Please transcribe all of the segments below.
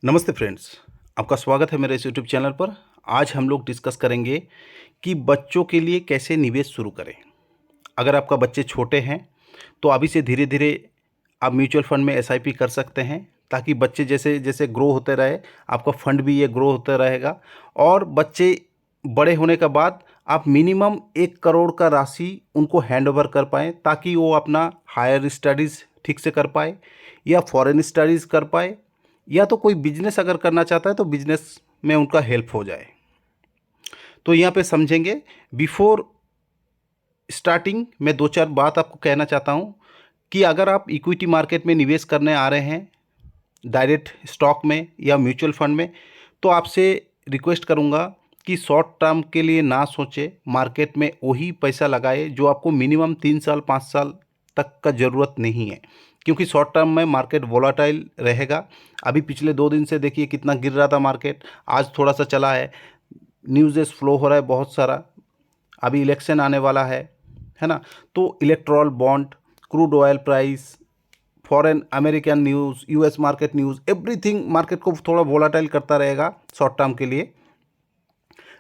नमस्ते फ्रेंड्स, आपका स्वागत है मेरे इस यूट्यूब चैनल पर। आज हम लोग डिस्कस करेंगे कि बच्चों के लिए कैसे निवेश शुरू करें। अगर आपका बच्चे छोटे हैं तो अभी से धीरे धीरे आप म्यूचुअल फंड में एसआईपी कर सकते हैं, ताकि बच्चे जैसे जैसे ग्रो होते रहे आपका फंड भी ये ग्रो होता रहेगा। और बच्चे बड़े होने के बाद आप मिनिमम 1 करोड़ का राशि उनको हैंड ओवर कर पाएँ, ताकि वो अपना हायर स्टडीज़ ठीक से कर पाए या फॉरेन स्टडीज़ कर पाए, या तो कोई बिजनेस अगर करना चाहता है तो बिजनेस में उनका हेल्प हो जाए। तो यहाँ पे समझेंगे। बिफोर स्टार्टिंग मैं दो चार बात आपको कहना चाहता हूँ कि अगर आप इक्विटी मार्केट में निवेश करने आ रहे हैं, डायरेक्ट स्टॉक में या म्यूचुअल फंड में, तो आपसे रिक्वेस्ट करूँगा कि शॉर्ट टर्म के लिए ना सोचे, मार्केट में वही पैसा लगाए जो आपको मिनिमम 3 साल 5 साल तक का ज़रूरत नहीं है, क्योंकि शॉर्ट टर्म में मार्केट वोलाटाइल रहेगा। अभी पिछले 2 दिन से देखिए कितना गिर रहा था मार्केट, आज थोड़ा सा चला है। न्यूज़ेस फ्लो हो रहा है बहुत सारा, अभी इलेक्शन आने वाला है ना। तो Electral bond, crude oil price, foreign American news, US market news, everything market को थोड़ा वोलाटाइल करता रहेगा शॉर्ट टर्म के लिए।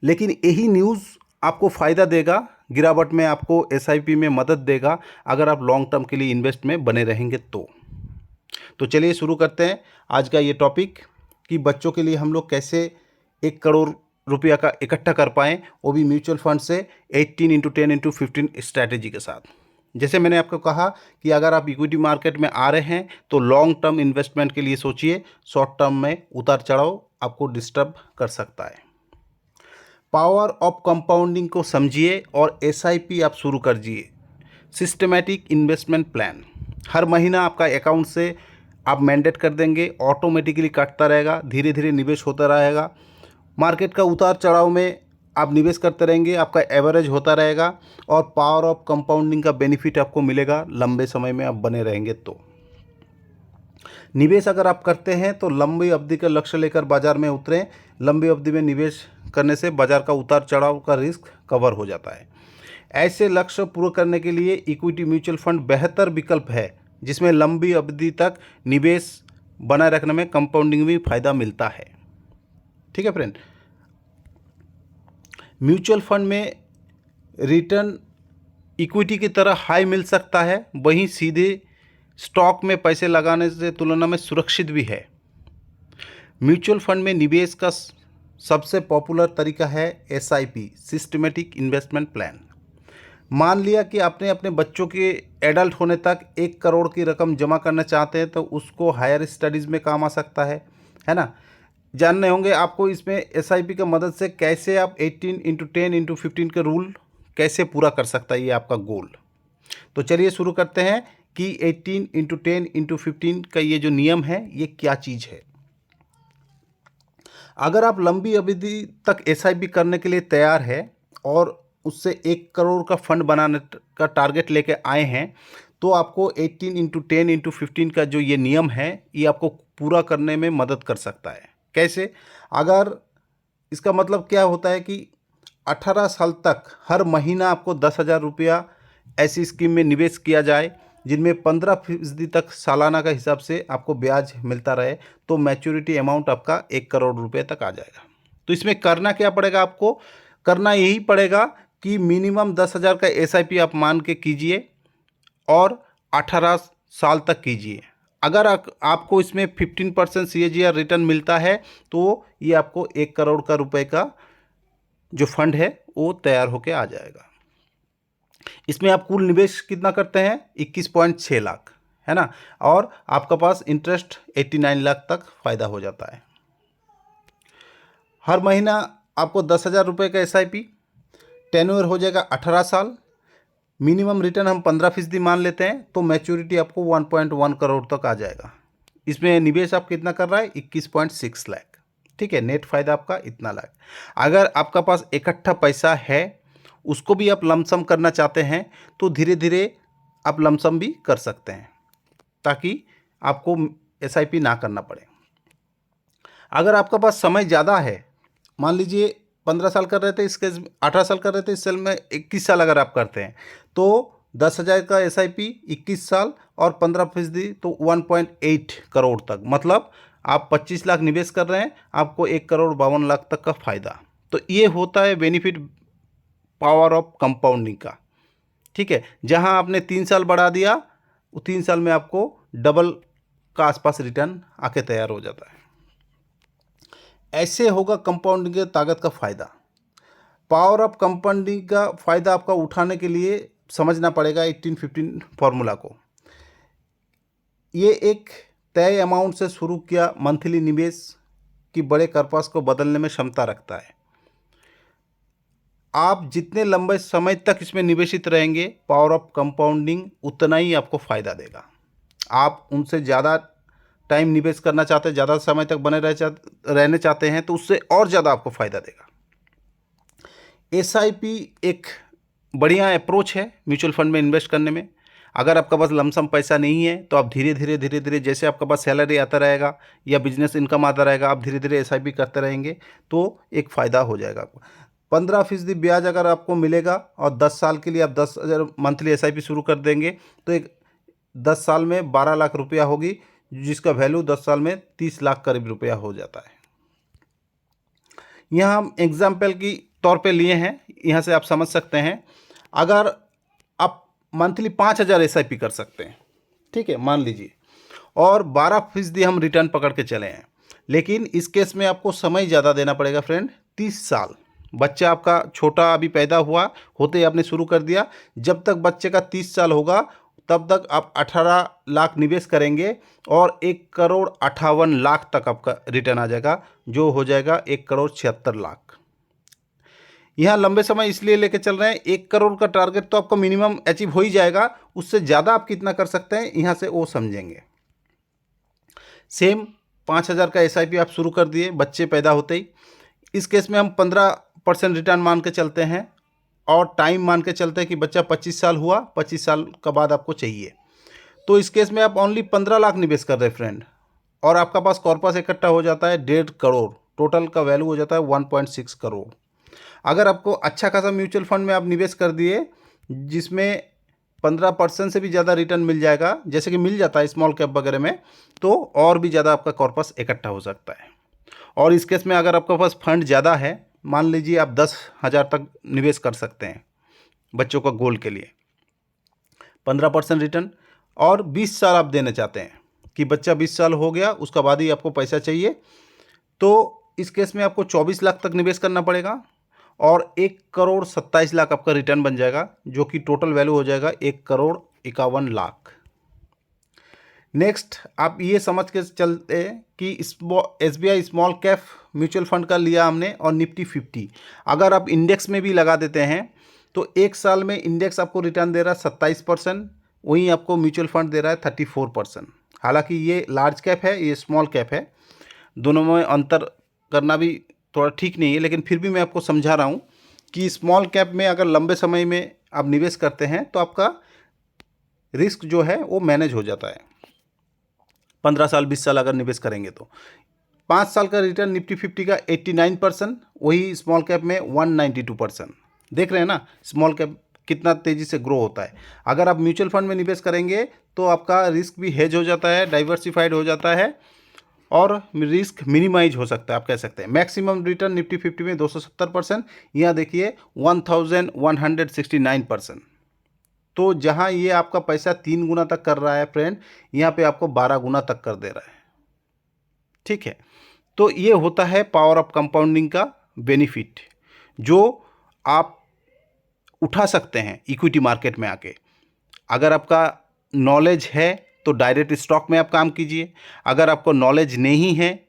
लेकिन यही न्यूज़ आपको फ़ायदा देगा, गिरावट में आपको एसआईपी में मदद देगा, अगर आप लॉन्ग टर्म के लिए इन्वेस्ट में बने रहेंगे तो चलिए शुरू करते हैं आज का ये टॉपिक कि बच्चों के लिए हम लोग कैसे 1 करोड़ रुपया का इकट्ठा कर पाएँ, वो भी म्यूचुअल फंड से 18x10x15 स्ट्रैटेजी के साथ। जैसे मैंने आपको कहा कि अगर आप इक्विटी मार्केट में आ रहे हैं तो लॉन्ग टर्म इन्वेस्टमेंट के लिए सोचिए, शॉर्ट टर्म में उतार चढ़ाव आपको डिस्टर्ब कर सकता है। पावर ऑफ कंपाउंडिंग को समझिए और एसआईपी आप शुरू कर दीजिए। सिस्टमैटिक इन्वेस्टमेंट प्लान, हर महीना आपका अकाउंट से आप मैंडेट कर देंगे, ऑटोमेटिकली काटता रहेगा, धीरे धीरे निवेश होता रहेगा। मार्केट का उतार चढ़ाव में आप निवेश करते रहेंगे, आपका एवरेज होता रहेगा और पावर ऑफ कंपाउंडिंग का बेनिफिट आपको मिलेगा लंबे समय में आप बने रहेंगे। तो निवेश अगर आप करते हैं तो लंबी अवधि का लक्ष्य लेकर बाजार में उतरें। लंबी अवधि में निवेश करने से बाजार का उतार चढ़ाव का रिस्क कवर हो जाता है। ऐसे लक्ष्य पूरे करने के लिए इक्विटी म्यूचुअल फंड बेहतर विकल्प है, जिसमें लंबी अवधि तक निवेश बनाए रखने में कंपाउंडिंग भी फायदा मिलता है। ठीक है फ्रेंड, म्यूचुअल फंड में रिटर्न इक्विटी की तरह हाई मिल सकता है, वहीं सीधे स्टॉक में पैसे लगाने से तुलना में सुरक्षित भी है। म्यूचुअल फंड में निवेश का सबसे पॉपुलर तरीका है एसआईपी, सिस्टमेटिक इन्वेस्टमेंट प्लान। मान लिया कि आपने अपने बच्चों के एडल्ट होने तक 1 करोड़ की रकम जमा करना चाहते हैं, तो उसको हायर स्टडीज़ में काम आ सकता है ना। जानने होंगे आपको इसमें एसआईपी की मदद से कैसे आप 18x10x15 के रूल कैसे पूरा कर सकता है ये आपका गोल। तो चलिए शुरू करते हैं कि 18x10x15 का ये जो नियम है ये क्या चीज़ है। अगर आप लंबी अवधि तक एसआईपी करने के लिए तैयार है और उससे 1 करोड़ का फंड बनाने का टारगेट लेके आए हैं, तो आपको 18x10x15 का जो ये नियम है ये आपको पूरा करने में मदद कर सकता है। कैसे? अगर इसका मतलब क्या होता है कि 18 साल तक हर महीना आपको 10,000 रुपया ऐसी स्कीम में निवेश किया जाए, जिनमें 15% तक सालाना का हिसाब से आपको ब्याज मिलता रहे, तो मैच्योरिटी अमाउंट आपका 1 करोड़ रुपये तक आ जाएगा। तो इसमें करना क्या पड़ेगा? आपको करना यही पड़ेगा कि मिनिमम 10,000 का एसआईपी आप मान के कीजिए और 18 साल तक कीजिए। अगर आपको इसमें 15% CAGR रिटर्न मिलता है, तो ये आपको 1 करोड़ का रुपए का जो फंड है वो तैयार होके आ जाएगा। इसमें आप कुल निवेश कितना करते हैं? 21.6 लाख, है ना। और आपका पास इंटरेस्ट 89 लाख तक फ़ायदा हो जाता है। हर महीना आपको 10,000 रुपये का एसआईपी, टेन्योर हो जाएगा 18 साल, मिनिमम रिटर्न हम 15% मान लेते हैं, तो मैच्योरिटी आपको 1.1 करोड़ तक आ जाएगा। इसमें निवेश आप कितना कर रहा है? 21.6 लाख। ठीक है, नेट फ़ायदा आपका इतना लाख। अगर आपका पास इकट्ठा पैसा है, उसको भी आप लमसम करना चाहते हैं, तो धीरे धीरे आप लमसम भी कर सकते हैं, ताकि आपको एसआईपी ना करना पड़े। अगर आपका पास समय ज़्यादा है, मान लीजिए 15 साल कर रहे थे, इसके 18 साल कर रहे थे, इस साल में 21 साल अगर आप करते हैं, तो 10,000 का एसआईपी 21 साल और 15% तो 1.8 करोड़ तक, मतलब आप 25 लाख निवेश कर रहे हैं, आपको 1,52,00,000 तक का फ़ायदा। तो ये होता है बेनिफिट पावर ऑफ कंपाउंडिंग का। ठीक है, जहां आपने 3 साल बढ़ा दिया, वो 3 साल में आपको डबल का आसपास रिटर्न आके तैयार हो जाता है। ऐसे होगा कंपाउंडिंग की ताकत का फ़ायदा। पावर ऑफ कंपाउंडिंग का फ़ायदा आपका उठाने के लिए समझना पड़ेगा 18-15 फॉर्मूला को। ये एक तय अमाउंट से शुरू किया मंथली निवेश की बड़े कर्पस को बदलने में क्षमता रखता है। आप जितने लंबे समय तक इसमें निवेशित रहेंगे, पावर ऑफ कंपाउंडिंग उतना ही आपको फ़ायदा देगा। आप उनसे ज़्यादा टाइम निवेश करना चाहते हैं, ज़्यादा समय तक बने रहने चाहते हैं, तो उससे और ज़्यादा आपको फ़ायदा देगा। एसआईपी एक बढ़िया अप्रोच है म्यूचुअल फंड में इन्वेस्ट करने में। अगर आपका पास लमसम पैसा नहीं है तो आप धीरे धीरे जैसे आपका पास सैलरी आता रहेगा या बिजनेस इनकम आता रहेगा, आप धीरे धीरे एसआईपी करते रहेंगे तो एक फ़ायदा हो जाएगा आपको। 15% ब्याज अगर आपको मिलेगा और 10 साल के लिए आप 10,000 मंथली एसआईपी शुरू कर देंगे तो एक 10 साल में 12 लाख रुपया होगी, जिसका वैल्यू 10 साल में 30 लाख करीब रुपया हो जाता है। यहाँ हम एग्जाम्पल की तौर पे लिए हैं, यहाँ से आप समझ सकते हैं। अगर आप मंथली 5,000 एसआईपी कर सकते हैं, ठीक है, मान लीजिए, और 12% हम रिटर्न पकड़ के चले हैं, लेकिन इस केस में आपको समय ज़्यादा देना पड़ेगा फ्रेंड। 30 साल, बच्चा आपका छोटा अभी पैदा हुआ होते ही आपने शुरू कर दिया, जब तक बच्चे का 30 साल होगा तब तक आप 18 लाख निवेश करेंगे और 1,58,00,000 तक आपका रिटर्न आ जाएगा, जो हो जाएगा 1,76,00,000। यहाँ लंबे समय इसलिए लेके चल रहे हैं, 1 करोड़ का टारगेट तो आपको मिनिमम अचीव हो ही जाएगा, उससे ज़्यादा आप कितना कर सकते हैं यहाँ से वो समझेंगे। सेम 5,000 का एसआईपी आप शुरू कर दिए बच्चे पैदा होते ही। इस केस में हम 15% रिटर्न मान के चलते हैं और टाइम मान के चलते हैं कि बच्चा 25 साल हुआ, 25 साल का बाद आपको चाहिए। तो इस केस में आप ओनली 15 लाख निवेश कर रहे हैं फ्रेंड, और आपका पास कॉर्पस इकट्ठा हो जाता है 1.5 करोड़, टोटल का वैल्यू हो जाता है 1.6 करोड़। अगर आपको अच्छा खासा म्यूचुअल फंड में आप निवेश कर दिए जिसमें 15% से भी ज़्यादा रिटर्न मिल जाएगा, जैसे कि मिल जाता है स्मॉल कैप वगैरह में, तो और भी ज़्यादा आपका कॉर्पस इकट्ठा हो सकता है। और इस केस में अगर आपके पास फंड ज़्यादा है, मान लीजिए आप 10,000 तक निवेश कर सकते हैं बच्चों का गोल के लिए, 15% रिटर्न, और 20 साल आप देना चाहते हैं कि बच्चा 20 साल हो गया उसका बाद ही आपको पैसा चाहिए, तो इस केस में आपको 24 लाख तक निवेश करना पड़ेगा और 1,27,00,000 आपका रिटर्न बन जाएगा, जो कि टोटल वैल्यू हो जाएगा 1,51,00,000। नेक्स्ट आप ये समझ के चलते कि SBI small cap mutual fund का लिया हमने और निफ्टी 50, अगर आप इंडेक्स में भी लगा देते हैं तो 1 साल में इंडेक्स आपको रिटर्न दे रहा है 27%, वहीं आपको म्यूचुअल फंड दे रहा है 34%। हालांकि ये लार्ज कैप है, ये स्मॉल कैप है, दोनों में अंतर करना भी थोड़ा ठीक नहीं है, लेकिन फिर भी मैं आपको समझा रहा हूँ कि स्मॉल कैप में अगर लंबे समय में आप निवेश करते हैं तो आपका रिस्क जो है वो मैनेज हो जाता है। 15 साल 20 साल अगर निवेश करेंगे तो 5 साल का रिटर्न निफ्टी 50 का 89%, वही स्मॉल कैप में 192%। देख रहे हैं ना स्मॉल कैप कितना तेज़ी से ग्रो होता है। अगर आप म्यूचुअल फंड में निवेश करेंगे तो आपका रिस्क भी हेज हो जाता है, डाइवर्सिफाइड हो जाता है और रिस्क मिनिमाइज हो सकता है। आप कह सकते हैं मैक्सिमम रिटर्न निफ्टी 50 में 270%, यहाँ देखिए 1169%। तो जहाँ ये आपका पैसा 3 गुना तक कर रहा है फ्रेंड, यहाँ पे आपको 12 गुना तक कर दे रहा है। ठीक है, तो ये होता है पावर ऑफ कंपाउंडिंग का बेनिफिट जो आप उठा सकते हैं इक्विटी मार्केट में आके। अगर आपका नॉलेज है तो डायरेक्ट स्टॉक में आप काम कीजिए, अगर आपको नॉलेज नहीं है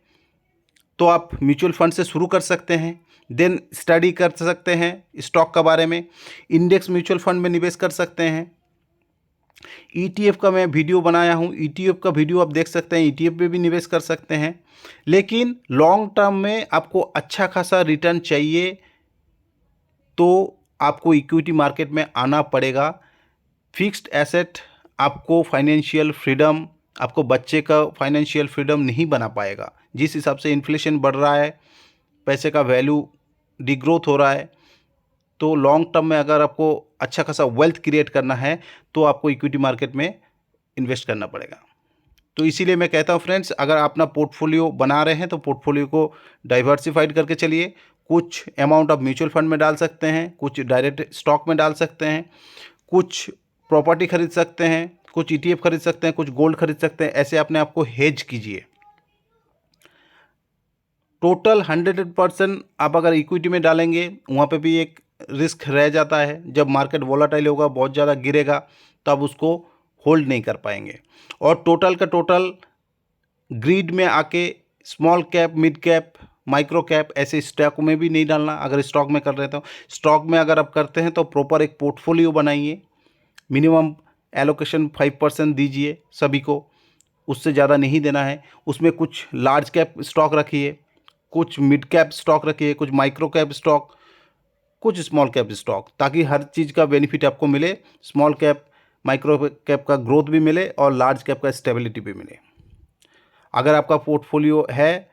तो आप म्यूचुअल फंड से शुरू कर सकते हैं, देन स्टडी कर सकते हैं स्टॉक के बारे में, इंडेक्स म्यूचुअल फंड में निवेश कर सकते हैं। ईटीएफ का मैं वीडियो बनाया हूँ, ईटीएफ का वीडियो आप देख सकते हैं, ईटीएफ में भी निवेश कर सकते हैं। लेकिन लॉन्ग टर्म में आपको अच्छा खासा रिटर्न चाहिए तो आपको इक्विटी मार्केट में आना पड़ेगा। फिक्स्ड एसेट आपको फाइनेंशियल फ्रीडम, आपको बच्चे का फाइनेंशियल फ्रीडम नहीं बना पाएगा। जिस हिसाब से इन्फ्लेशन बढ़ रहा है, पैसे का वैल्यू डिग्रोथ हो रहा है, तो लॉन्ग टर्म में अगर आपको अच्छा खासा वेल्थ क्रिएट करना है तो आपको इक्विटी मार्केट में इन्वेस्ट करना पड़ेगा। तो इसीलिए मैं कहता हूँ फ्रेंड्स, अगर आप अपना पोर्टफोलियो बना रहे हैं तो पोर्टफोलियो को डाइवर्सिफाइड करके चलिए। कुछ अमाउंट आप म्यूचुअल फंड में डाल सकते हैं, कुछ डायरेक्ट स्टॉक में डाल सकते हैं, कुछ प्रॉपर्टी खरीद सकते हैं, कुछ ETF खरीद सकते हैं, कुछ गोल्ड खरीद सकते हैं। ऐसे अपने आप को हेज कीजिए। टोटल 100% आप अगर इक्विटी में डालेंगे, वहाँ पे भी एक रिस्क रह जाता है। जब मार्केट वोलाटाइल होगा, बहुत ज़्यादा गिरेगा, तब उसको होल्ड नहीं कर पाएंगे। और टोटल का टोटल ग्रीड में आके small cap, mid cap, micro cap ऐसे स्टॉक में भी नहीं डालना। अगर स्टॉक में कर रहे हो तो स्टॉक में अगर आप करते हैं तो प्रॉपर एक पोर्टफोलियो बनाइए, मिनिमम एलोकेशन 5% दीजिए सभी को, उससे ज़्यादा नहीं देना है। उसमें कुछ लार्ज कैप स्टॉक रखिए, कुछ मिड कैप स्टॉक रखिए, कुछ माइक्रो कैप स्टॉक, कुछ स्मॉल कैप स्टॉक, ताकि हर चीज़ का बेनिफिट आपको मिले। स्मॉल कैप, माइक्रो कैप का ग्रोथ भी मिले और लार्ज कैप का स्टेबिलिटी भी मिले। अगर आपका पोर्टफोलियो है,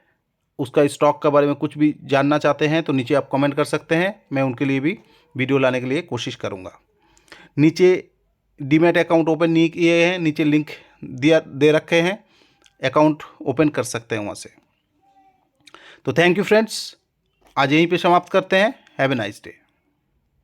उसका स्टॉक के बारे में कुछ भी जानना चाहते हैं तो नीचे आप कमेंट कर सकते हैं, मैं उनके लिए भी वीडियो लाने के लिए कोशिश करूँगा। नीचे डीमैट अकाउंट ओपन नहीं किए हैं, नीचे लिंक दे रखे हैं, अकाउंट ओपन कर सकते हैं वहाँ से। तो थैंक यू फ्रेंड्स, आज यहीं पे समाप्त करते हैं। Have a nice day.